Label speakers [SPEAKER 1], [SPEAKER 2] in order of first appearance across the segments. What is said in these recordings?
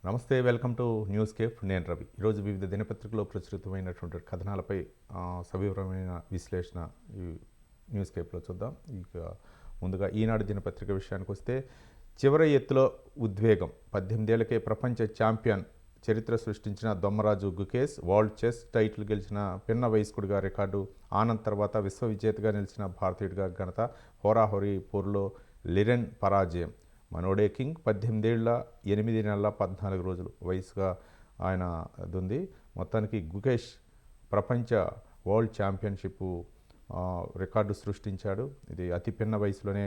[SPEAKER 1] నమస్తే, welcome to news cafe. నేను రవి. ఈరోజు వివిధ దినపత్రికల్లో ప్రచురితమైనటువంటి కథనాలపై సవివరమైన విశ్లేషణ ఈ న్యూస్ కేఫ్లో చూద్దాం. ఇక ముందుగా ఈనాడు దినపత్రిక విషయానికి వస్తే, చివరి ఎత్తులో ఉద్వేగం, 18 ఏళ్లకే ప్రపంచ ఛాంపియన్, చరిత్ర సృష్టించిన Dommaraju Gukesh, world chess title గెలిచిన పిన్న వయస్కుడిగా రికార్డు, ఆనంద్ తర్వాత విశ్వవిజేతగా నిలిచిన భారతీయుడిగా ఘనత, హోరాహోరీ పోరులో లిరెన్ పరాజయం. మనోడే కింగ్ 18 ఏళ్ల 8 నెలల 14 రోజులు వయసుగా ఆయన ఉంది. మొత్తానికి గుకేష్ ప్రపంచ వరల్డ్ ఛాంపియన్షిప్ రికార్డు సృష్టించాడు. ఇది అతి పిన్న వయసులోనే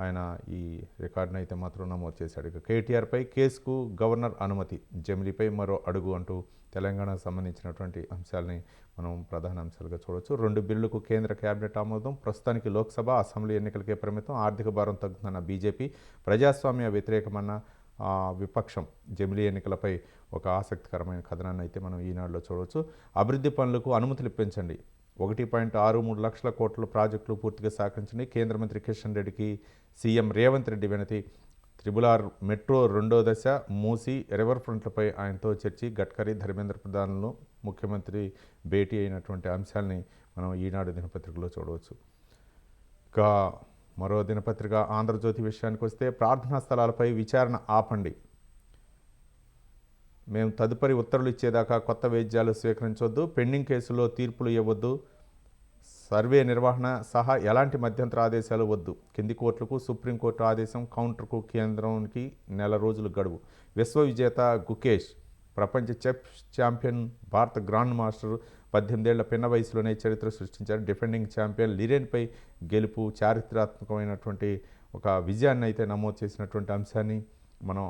[SPEAKER 1] ఆయన ఈ రికార్డును అయితే మాత్రం నమోదు చేశాడు. ఇక కేటీఆర్పై కేసుకు గవర్నర్ అనుమతి, జమిలీపై మరో అడుగు అంటూ తెలంగాణకు సంబంధించినటువంటి అంశాలని మనం ప్రధాన అంశాలుగా చూడవచ్చు. 2 బిల్లులకు కేంద్ర కేబినెట్ ఆమోదం. ప్రస్తుతానికి లోక్సభ, అసెంబ్లీ ఎన్నికలకే పరిమితం. ఆర్థిక భారం తగ్గుతున్న బీజేపీ, ప్రజాస్వామ్య వ్యతిరేకమన్న విపక్షం. జమిలీ ఎన్నికలపై ఒక ఆసక్తికరమైన కథనాన్ని అయితే మనం ఈనాడులో చూడవచ్చు. అభివృద్ధి పనులకు అనుమతులు ఇప్పించండి, 1.63 లక్షల కోట్ల ప్రాజెక్టులు పూర్తిగా సహకరించండి. కేంద్ర మంత్రి కిషన్ రెడ్డికి సీఎం రేవంత్ రెడ్డి వినతి. త్రిబుల్ మెట్రో 2వ దశ, మూసీ, రివర్ ఫ్రంట్లపై ఆయనతో చర్చి. గడ్కరీ, ధర్మేంద్ర ప్రధాన్లను ముఖ్యమంత్రి భేటీ అయినటువంటి అంశాలని మనం ఈనాడు దినపత్రికలో చూడవచ్చు. ఇక మరో దినపత్రిక ఆంధ్రజ్యోతి విషయానికి వస్తే, ప్రార్థనా స్థలాలపై విచారణ ఆపండి, మేము తదుపరి ఉత్తర్వులు ఇచ్చేదాకా కొత్త వేద్యాలు స్వీకరించవద్దు, పెండింగ్ కేసుల్లో తీర్పులు ఇవ్వద్దు, సర్వే నిర్వహణ సహా ఎలాంటి మధ్యంతర ఆదేశాలు వద్దు. కింది కోర్టులకు సుప్రీంకోర్టు ఆదేశం, కౌంటర్కు కేంద్రానికి నెల రోజులు గడువు. విశ్వవిజేత గుకేష్, ప్రపంచ చెస్ ఛాంపియన్, భారత గ్రాండ్ మాస్టర్, 18 ఏళ్ల పిన్న వయసులోనే చరిత్ర సృష్టించారు. డిఫెండింగ్ ఛాంపియన్ లిరెన్పై గెలుపు చారిత్రాత్మకమైనటువంటి ఒక విజయాన్ని అయితే నమోదు చేసినటువంటి అంశాన్ని మనం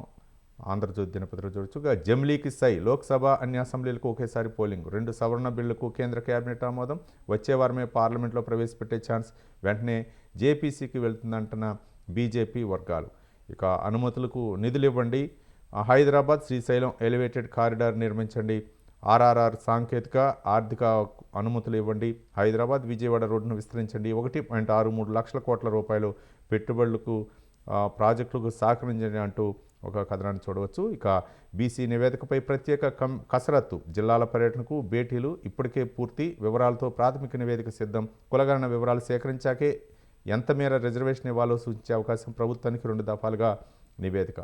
[SPEAKER 1] ఆంధ్రజ్యోతి దినపత్రిక చూడవచ్చు. జమిలీకి సై, లోక్సభ అన్ని అసెంబ్లీలకు ఒకేసారి పోలింగ్. 2 సవరణ బిల్లులకు కేంద్ర కేబినెట్ ఆమోదం. వచ్చే వారమే పార్లమెంట్లో ప్రవేశపెట్టే ఛాన్స్, వెంటనే జేపీసీకి వెళ్తుందంటున్న బీజేపీ వర్గాలు. ఇక అనుమతులకు నిధులు ఇవ్వండి, హైదరాబాద్ శ్రీశైలం ఎలివేటెడ్ కారిడార్ నిర్మించండి, ఆర్ఆర్ఆర్ సాంకేతిక ఆర్థిక అనుమతులు ఇవ్వండి, హైదరాబాద్ విజయవాడ రోడ్డును విస్తరించండి, 1.63 లక్షల కోట్ల రూపాయలు పెట్టుబడులకు ప్రాజెక్టులకు సహకరించండి అంటూ ఒక కథనాన్ని చూడవచ్చు. ఇక బీసీ నివేదికపై ప్రత్యేక కసరత్తు, జిల్లాల పర్యటనకు భేటీలు ఇప్పటికే పూర్తి, వివరాలతో ప్రాథమిక నివేదిక సిద్ధం, కులగణన వివరాలు సేకరించాకే ఎంత మేర రిజర్వేషన్ ఇవ్వాలో సూచించే అవకాశం, ప్రభుత్వానికి 2 దఫాలుగా నివేదిక.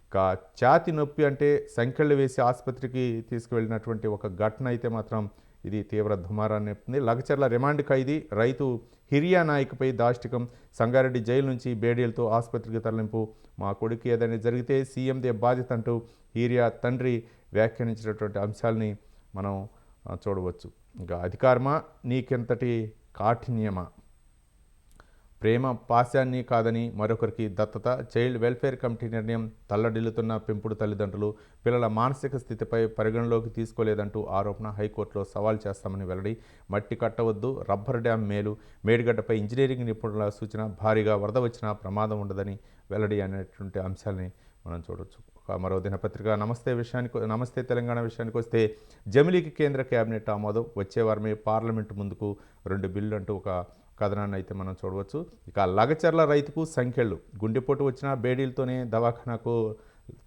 [SPEAKER 1] ఇక ఛాతి నొప్పి అంటే సంఖ్యలు వేసి ఆసుపత్రికి తీసుకువెళ్ళినటువంటి ఒక ఘటన అయితే మాత్రం ఇది తీవ్ర దుమారాన్ని నేపుతుంది. లగచర్ల రిమాండ్ ఖైదీ రైతు హిరియా నాయక్పై దాష్టికం, సంగారెడ్డి జైలు నుంచి బేడీలతో ఆసుపత్రికి తరలింపు, మా కొడుకు ఏదైనా జరిగితే సీఎందే బాధ్యత అంటూ హిరియా తండ్రి వ్యాఖ్యానించినటువంటి అంశాలని మనం చూడవచ్చు. ఇంకా అధికారమా నీకెంతటి కాఠిన్యమా, ప్రేమ పాశాన్ని కాదని మరొకరికి దత్తత, చైల్డ్ వెల్ఫేర్ కమిటీ నిర్ణయం, తల్లడిల్లుతున్న పెంపుడు తల్లిదండ్రులు, పిల్లల మానసిక స్థితిపై పరిగణలోకి తీసుకోలేదంటూ ఆరోపణ, హైకోర్టులో సవాల్ చేస్తామని వెల్లడి. మట్టి కట్టవద్దు, రబ్బర్ డ్యాం మేలు, మేడిగడ్డపై ఇంజనీరింగ్ నిపుణుల సూచన, భారీగా వరద వచ్చినా ప్రమాదం ఉండదని వెల్లడి అనేటువంటి అంశాలని మనం చూడవచ్చు. మరో దినపత్రిక నమస్తే తెలంగాణ విషయానికి వస్తే, జమిలీకి కేంద్ర కేబినెట్ ఆమోదం, వచ్చే వారమే పార్లమెంటు ముందుకు 2 బిల్లు అంటూ ఒక కథనాన్ని అయితే మనం చూడవచ్చు. ఇక లగచర్ల రైతుకు సంఖ్యలు, గుండెపోటు వచ్చిన బేడీలతోనే దవాఖానాకు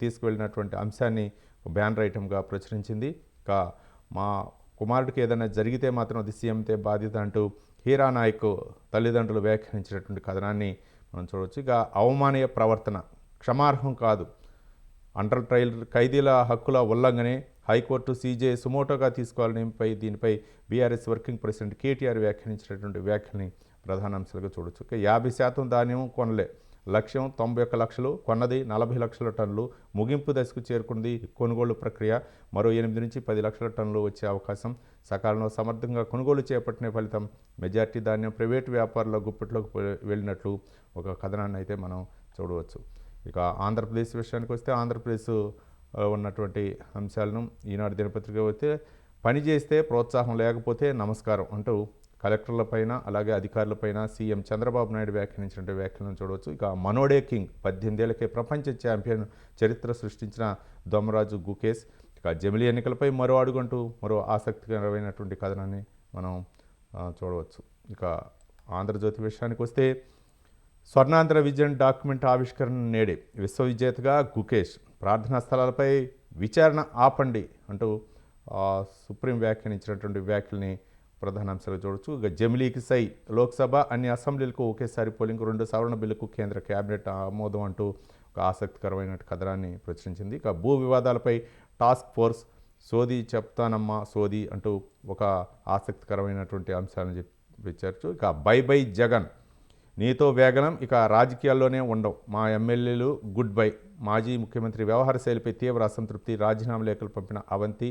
[SPEAKER 1] తీసుకువెళ్ళినటువంటి అంశాన్ని బ్యానర్ ఐటమ్గా ప్రచురించింది. ఇక మా కుమారుడికి ఏదైనా జరిగితే మాత్రం అది సీఎంతే బాధ్యత అంటూ హీరా నాయక్ తల్లిదండ్రులు వ్యాఖ్యానించినటువంటి కథనాన్ని మనం చూడవచ్చు. ఇక అవమానీయ ప్రవర్తన క్షమార్హం కాదు, అండర్ ట్రయల్ ఖైదీల హక్కుల ఉల్లంఘనే, హైకోర్టు సీజే సుమోటోగా తీసుకోవాలని దీనిపై బీఆర్ఎస్ వర్కింగ్ ప్రెసిడెంట్ కేటీఆర్ వ్యాఖ్యానించినటువంటి వ్యాఖ్యల్ని ప్రధాన అంశాలుగా చూడవచ్చు. 50% ధాన్యం కొనలే, లక్ష్యం 91 లక్షలు, కొన్నది 40 లక్షల టన్నులు, ముగింపు దశకు చేరుకుంది కొనుగోలు ప్రక్రియ, మరో 8 నుంచి 10 లక్షల టన్నులు వచ్చే అవకాశం, సకాలంలో సమర్థంగా కొనుగోలు చేపట్టిన ఫలితం, మెజార్టీ ధాన్యం ప్రైవేటు వ్యాపారుల గుప్పెట్లోకి వెళ్ళినట్లు ఒక కథనాన్ని అయితే మనం చూడవచ్చు. ఇక ఆంధ్రప్రదేశ్ విషయానికి వస్తే, ఆంధ్రప్రదేశ్ ఉన్నటువంటి అంశాలను ఈనాడు దినపత్రిక అయితే, పని చేస్తే ప్రోత్సాహం లేకపోతే నమస్కారం అంటూ కలెక్టర్లపైన అలాగే అధికారులపైన సీఎం చంద్రబాబు నాయుడు వ్యాఖ్యానించినటువంటి వ్యాఖ్యలను చూడవచ్చు. ఇక మనోడే కింగ్, 18 ఏళ్లకే ప్రపంచ ఛాంపియన్, చరిత్ర సృష్టించిన దొమ్మరాజు గుకేష్. ఇక జమిలీ ఎన్నికలపై మరో అడుగంటూ మరో ఆసక్తికరమైనటువంటి కథనాన్ని మనం చూడవచ్చు. ఇక ఆంధ్రజ్యోతి విషయానికి వస్తే, స్వర్ణాంధ్ర విజన్ డాక్యుమెంట్ ఆవిష్కరణ నేడే, విశ్వవిజేతగా గుకేష్, ప్రార్థనా స్థలాలపై విచారణ ఆపండి అంటూ సుప్రీం వ్యాఖ్యానించినటువంటి వ్యాఖ్యల్ని ప్రధాన అంశాలు చూడొచ్చు. ఇక జమిలీకి సై, లోక్సభ అన్ని అసెంబ్లీలకు ఒకేసారి పోలింగ్, 2 సవరణ బిల్లుకు కేంద్ర కేబినెట్ ఆమోదం అంటూ ఒక ఆసక్తికరమైన కథనాన్ని ప్రచురించింది. ఇక భూ వివాదాలపై టాస్క్ ఫోర్స్, సోది చెప్తానమ్మా సోది అంటూ ఒక ఆసక్తికరమైనటువంటి అంశాలను చెప్పారు. ఇక బై బై జగన్, నీతో వేగనం, ఇక రాజకీయాల్లోనే ఉండవు మా ఎమ్మెల్యేలు, గుడ్ బై. మాజీ ముఖ్యమంత్రి వ్యవహార శైలిపై తీవ్ర అసంతృప్తి, రాజీనామా లేఖలు పంపిన అవంతి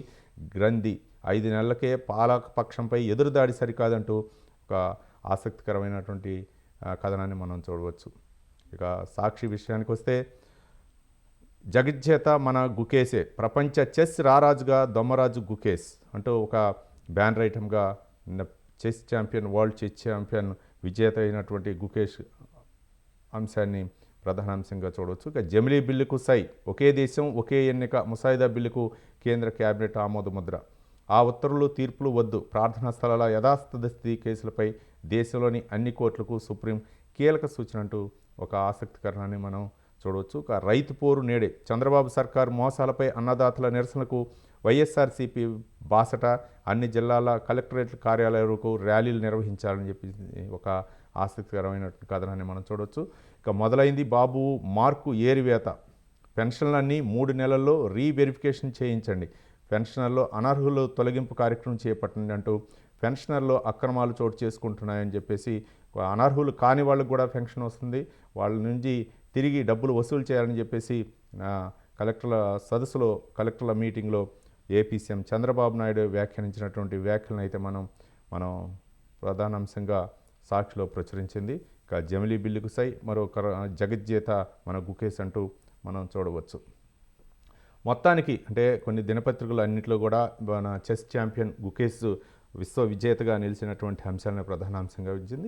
[SPEAKER 1] గ్రంథి, 5 నెలలకే పాలకపక్షంపై ఎదురుదాడి సరికాదంటూ ఒక ఆసక్తికరమైనటువంటి కథనాన్ని మనం చూడవచ్చు. ఇక సాక్షి విషయానికి వస్తే, జగజ్జేత మన గుకేసే, ప్రపంచ చెస్ రారాజుగా దొమ్మరాజు గుకేష్ అంటూ ఒక బ్యానర్ ఐటమ్గా chess champion, world chess champion విజేత అయినటువంటి గుకేష్ అంశాన్ని ప్రధాన అంశంగా చూడవచ్చు. ఇక జమిలీ బిల్లుకు సై, ఒకే దేశం ఒకే ఎన్నిక ముసాయిదా బిల్లుకు కేంద్ర కేబినెట్ ఆమోదముద్ర, ఆ ఉత్తర్వులు తీర్పులు వద్దు, ప్రార్థనా స్థలాల యథాస్థితి కేసులపై దేశంలోని అన్ని కోర్టులకు సుప్రీం కీలక సూచన అంటూ ఒక ఆసక్తికరణాన్ని మనం చూడవచ్చు. ఇక రైతు పోరు నేడే, చంద్రబాబు సర్కారు మోసాలపై అన్నదాతల నిరసనకు వైఎస్ఆర్సీపీ బాసట, అన్ని జిల్లాల కలెక్టరేట్ కార్యాలయాలకు ర్యాలీలు నిర్వహించాలని చెప్పి ఒక ఆసక్తికరమైనటువంటి కథనాన్ని మనం చూడవచ్చు. ఇక మొదలైంది బాబు మార్కు ఏరివేత, పెన్షన్లన్నీ 3 నెలల్లో రీవెరిఫికేషన్ చేయించండి, పెన్షనర్లో అనర్హులు తొలగింపు కార్యక్రమం చేపట్టండి అంటూ పెన్షనర్లో అక్రమాలు చోటు చేసుకుంటున్నాయని చెప్పేసి, అనర్హులు కాని వాళ్ళకు కూడా పెన్షన్ వస్తుంది, వాళ్ళ నుంచి తిరిగి డబ్బులు వసూలు చేయాలని చెప్పేసి కలెక్టర్ల సదస్సులో, కలెక్టర్ల మీటింగ్లో ఏపీ సీఎం చంద్రబాబు నాయుడు వ్యాఖ్యానించినటువంటి వ్యాఖ్యలను అయితే మనం ప్రధాన అంశంగా సాక్షిలో ప్రచురించింది. ఇక జమిలీ బిల్లుకు సై, మరో జగజ్జేత మన గుకేష్ అంటూ మనం చూడవచ్చు. మొత్తానికి అంటే కొన్ని దినపత్రికలు అన్నింటిలో కూడా మన చెస్ ఛాంపియన్ గుకేష్ విశ్వ విజేతగా నిలిచినటువంటి అంశాలను ప్రధాన అంశంగా ఉంచింది.